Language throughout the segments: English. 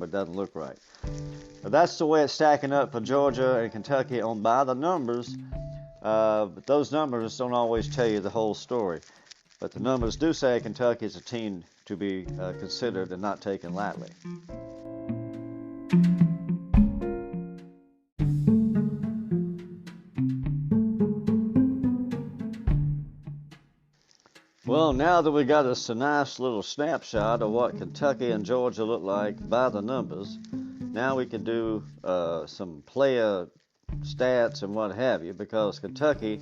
It doesn't look right. But that's the way it's stacking up for Georgia and Kentucky on by the numbers. But those numbers don't always tell you the whole story. But the numbers do say Kentucky is a team to be considered and not taken lightly. Well, now that we got us a nice little snapshot of what Kentucky and Georgia look like by the numbers, now we can do some player stats and what have you, because Kentucky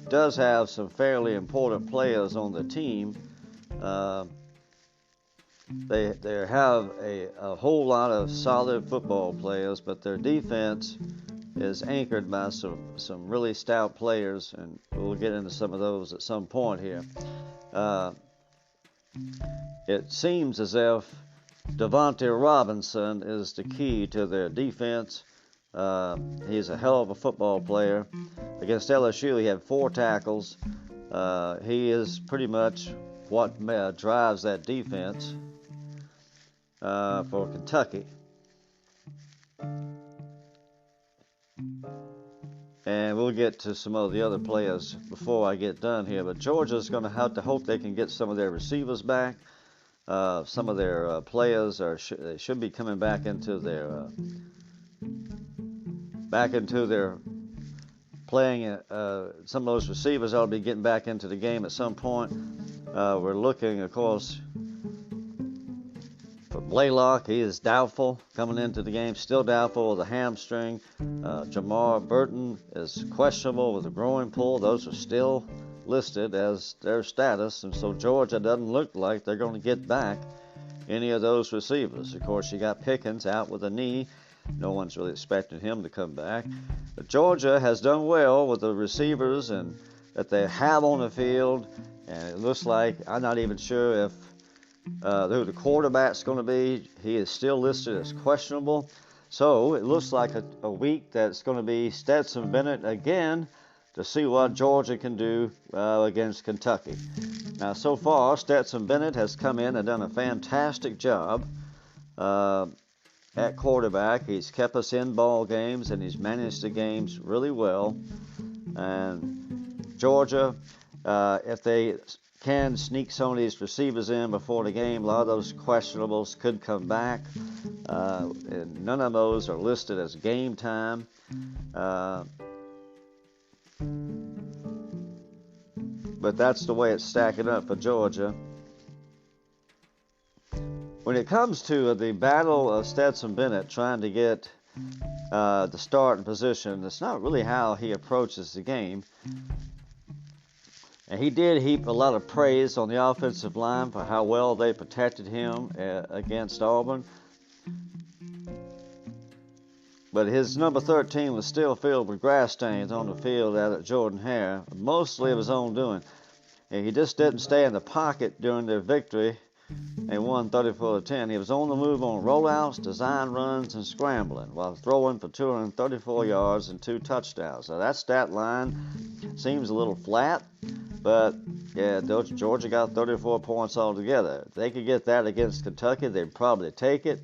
does have some fairly important players on the team. They have a whole lot of solid football players, but their defense is anchored by some really stout players, and we'll get into some of those at some point here. It seems as if Devontae Robinson is the key to their defense. He's a hell of a football player. Against LSU, he had 4 tackles. He is pretty much what drives that defense for Kentucky. And we'll get to some of the other players before I get done here. But Georgia's going to have to hope they can get some of their receivers back. Some of their players they should be coming back into their playing. Some of those receivers ought to be getting back into the game at some point. We're looking, of course, for Blaylock. He is doubtful coming into the game, still doubtful with a hamstring. Jamar Burton is questionable with a groin pull. Those are still listed as their status, and so Georgia doesn't look like they're going to get back any of those receivers. Of course, you got Pickens out with a knee. No one's really expecting him to come back. But Georgia has done well with the receivers and that they have on the field, and it looks like, I'm not even sure if who the quarterback's going to be. He is still listed as questionable. So it looks like a week that's going to be Stetson Bennett again to see what Georgia can do against Kentucky. Now, so far, Stetson Bennett has come in and done a fantastic job at quarterback. He's kept us in ball games, and he's managed the games really well. And Georgia, if they can sneak some of these receivers in before the game, a lot of those questionables could come back. And none of those are listed as game time. But that's the way it's stacking up for Georgia. When it comes to the battle of Stetson Bennett trying to get the starting position, that's not really how he approaches the game. And he did heap a lot of praise on the offensive line for how well they protected him against Auburn. But his number 13 was still filled with grass stains on the field out at Jordan-Hare, mostly of his own doing. And he just didn't stay in the pocket during their victory. They won 34-10. He was on the move on rollouts, design runs, and scrambling while throwing for 234 yards and 2 touchdowns. So that stat line seems a little flat, but yeah, Georgia got 34 points altogether. If they could get that against Kentucky, they'd probably take it.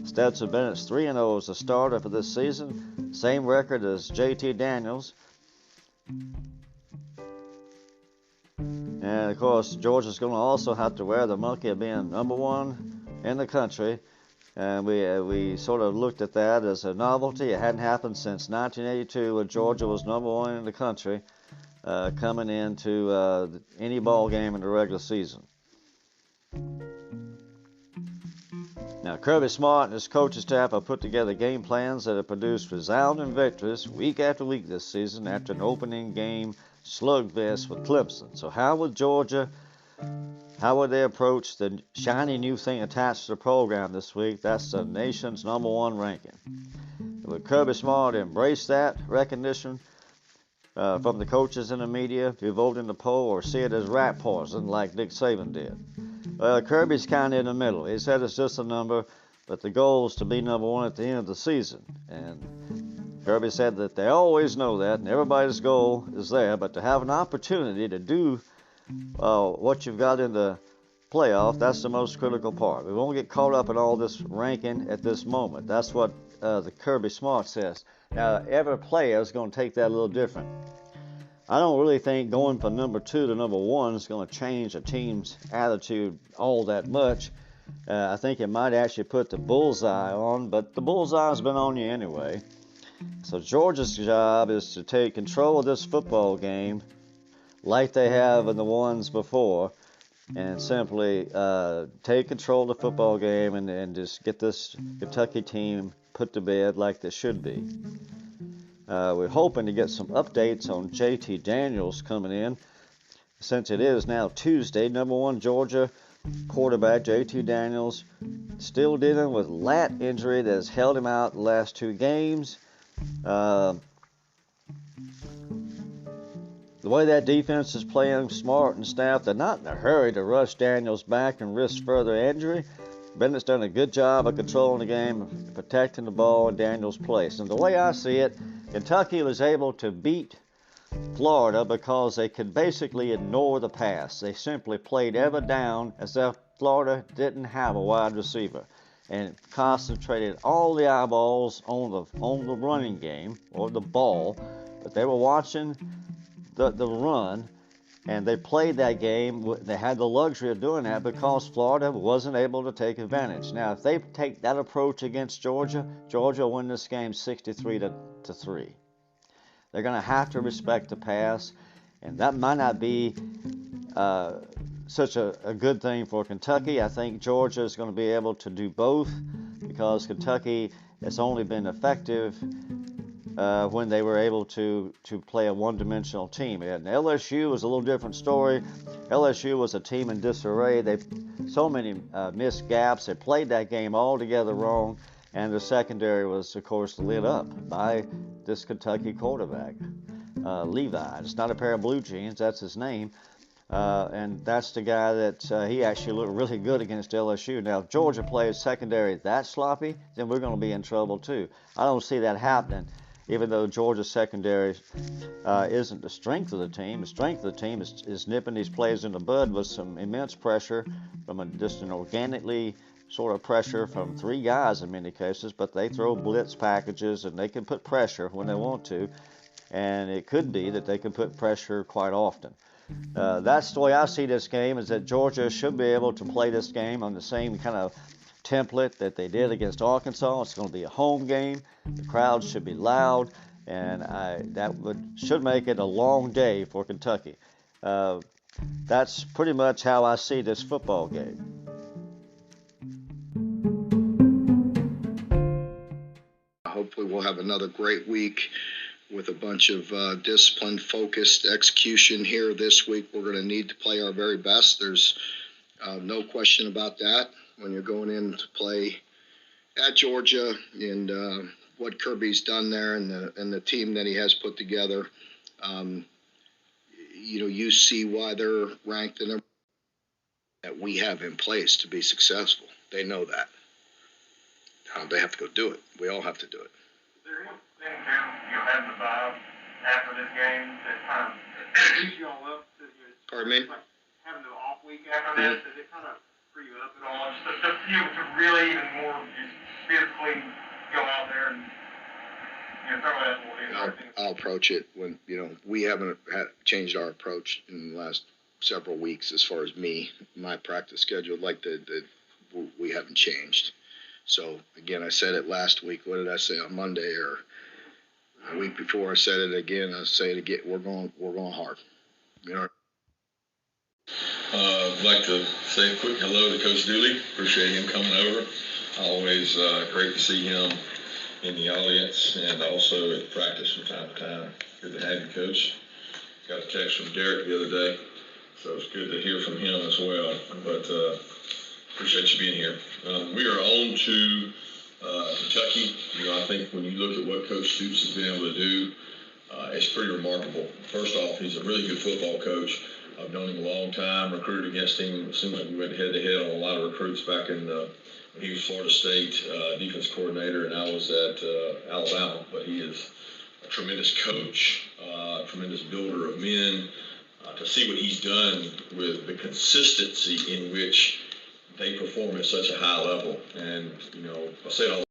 Stetson Bennett's 3-0 as a starter for this season. Same record as J.T. Daniels. And, of course, Georgia's going to also have to wear the monkey of being number 1 in the country. And we sort of looked at that as a novelty. It hadn't happened since 1982 when Georgia was number 1 in the country coming into any ball game in the regular season. Now, Kirby Smart and his coaching staff have put together game plans that have produced resounding victories week after week this season after an opening game slugfest with Clemson. So how would they approach the shiny new thing attached to the program this week? That's the nation's number 1 ranking. Would Kirby Smart embrace that recognition from the coaches and the media who vote in the poll, or see it as rat poison like Nick Saban did? Well, Kirby's kind of in the middle. He said it's just a number, but the goal is to be number 1 at the end of the season. And Kirby said that they always know that, and everybody's goal is there, but to have an opportunity to do what you've got in the playoff. That's the most critical part. We won't get caught up in all this ranking at this moment. That's what the Kirby Smart says. Now, every player is going to take that a little different. I don't really think going from number 2 to number 1 is going to change a team's attitude all that much. I think it might actually put the bullseye on, but the bullseye's been on you anyway. So Georgia's job is to take control of this football game like they have in the ones before, and simply take control of the football game and just get this Kentucky team put to bed like they should be. We're hoping to get some updates on JT Daniels coming in, since it is now Tuesday. Number 1 Georgia quarterback JT Daniels still dealing with lat injury that has held him out the last 2 games. The way that defense is playing, Smart and staff, they're not in a hurry to rush Daniels back and risk further injury. Bennett's done a good job of controlling the game, protecting the ball in Daniels' place. And the way I see it, Kentucky was able to beat Florida because they could basically ignore the pass. They simply played every down as if Florida didn't have a wide receiver, and concentrated all the eyeballs on the running game or the ball. But they were watching the run, and they played that game. They had the luxury of doing that because Florida wasn't able to take advantage. Now, if they take that approach against Georgia, Georgia will win this game 63-3. They're going to have to respect the pass, and that might not be such a good thing for Kentucky. I think Georgia is going to be able to do both, because Kentucky has only been effective when they were able to play a one-dimensional team. And LSU was a little different story. LSU was a team in disarray. They so many missed gaps. They played that game altogether wrong, and the secondary was, of course, lit up by this Kentucky quarterback, Levi. It's not a pair of blue jeans. That's his name. And that's the guy that he actually looked really good against LSU. Now, if Georgia plays secondary that sloppy, then we're going to be in trouble too. I don't see that happening, even though Georgia's secondary isn't the strength of the team. The strength of the team is nipping these plays in the bud with some immense pressure from just an organically sort of pressure from 3 guys in many cases, but they throw blitz packages and they can put pressure when they want to, and it could be that they can put pressure quite often. That's the way I see this game, is that Georgia should be able to play this game on the same kind of template that they did against Arkansas. It's going to be a home game. The crowd should be loud, and that should make it a long day for Kentucky. That's pretty much how I see this football game. Hopefully we'll have another great week with a bunch of disciplined, focused execution here this week. We're going to need to play our very best. There's no question about that when you're going in to play at Georgia, and what Kirby's done there and the team that he has put together. You see why they're ranked in that we have in place to be successful. They know that. They have to go do it. We all have to do it. Is there anything you have the vibe after this game that kind of keeps you all up? Pardon me? Like having the off week after this, does it kind of free you up at all? Just to really even more just physically go out there and throw that. I'll approach it when we haven't changed our approach in the last several weeks as far as my practice schedule. We haven't changed. So again, I said it last week. What did I say on Monday or a week before? I said it again. I say it again. We're going hard. I'd like to say a quick hello to Coach Dooley. Appreciate him coming over. Always great to see him in the audience and also at practice from time to time. Good to have you, Coach. Got a text from Derek the other day, so it's good to hear from him as well. But appreciate you being here. We are on to Kentucky. I think when you look at what Coach Stoops has been able to do, it's pretty remarkable. First off, he's a really good football coach. I've known him a long time, recruited against him. It seems like we went head-to-head on a lot of recruits back in when he was Florida State defense coordinator, and I was at Alabama. But he is a tremendous coach, a tremendous builder of men, to see what he's done with the consistency in which they perform at such a high level. And, I say it all